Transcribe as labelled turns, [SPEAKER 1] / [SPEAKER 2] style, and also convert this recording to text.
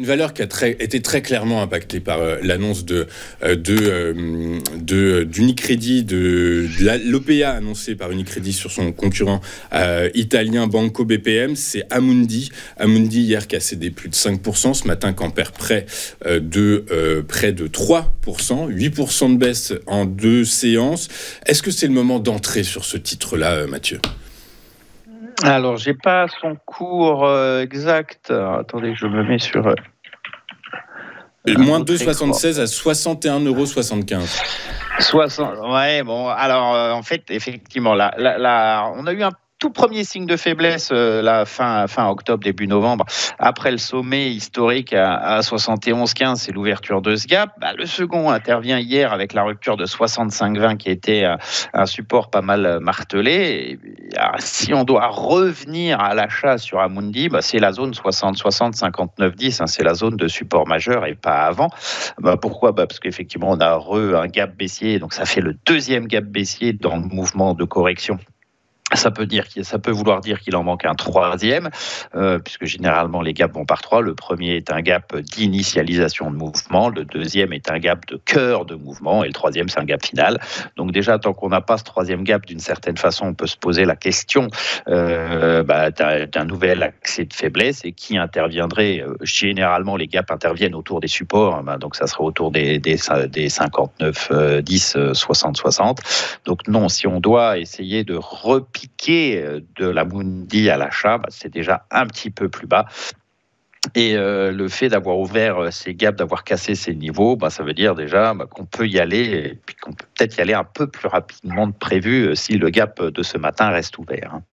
[SPEAKER 1] valeur qui a été très clairement impactée par l'annonce d'Unicredit, de l'OPA annoncée par Unicredit sur son concurrent italien Banco BPM, c'est Amundi. Amundi hier qui a cédé plus de 5%, ce matin qui en perd près de 3%, 8% de baisse en 2 séances. Est-ce que c'est le moment d'entrer sur ce titre-là, Mathieu ?
[SPEAKER 2] Alors, j'ai pas son cours exact. Attendez, je me mets sur...
[SPEAKER 1] moins 2,76 à 61,75 €.
[SPEAKER 2] Ouais, bon, alors, en fait, effectivement, là, on a eu un tout premier signe de faiblesse fin octobre, début novembre, après le sommet historique à 71,15, c'est l'ouverture de ce gap. Le second intervient hier avec la rupture de 65,20 qui était un support pas mal martelé. Si on doit revenir à l'achat sur Amundi, c'est la zone 60, 59, 10, c'est la zone de support majeur et pas avant. Pourquoi ? Parce qu'effectivement, on a un gap baissier, donc ça fait le deuxième gap baissier dans le mouvement de correction. Ça peut vouloir dire qu'il en manque un troisième, puisque généralement les gaps vont par trois. Le premier est un gap d'initialisation de mouvement, le deuxième est un gap de cœur de mouvement, et le troisième c'est un gap final. Donc déjà, tant qu'on n'a pas ce troisième gap, d'une certaine façon, on peut se poser la question d'un nouvel accès de faiblesse, et qui interviendrait. Généralement, les gaps interviennent autour des supports, donc ça sera autour des 59, 10, 60, 60. Donc non, si on doit essayer de repiquer de l'Amundi à l'achat, c'est déjà un petit peu plus bas. Et le fait d'avoir ouvert ces gaps, d'avoir cassé ces niveaux, ça veut dire déjà qu'on peut y aller, et puis qu'on peut peut-être y aller un peu plus rapidement que prévu si le gap de ce matin reste ouvert.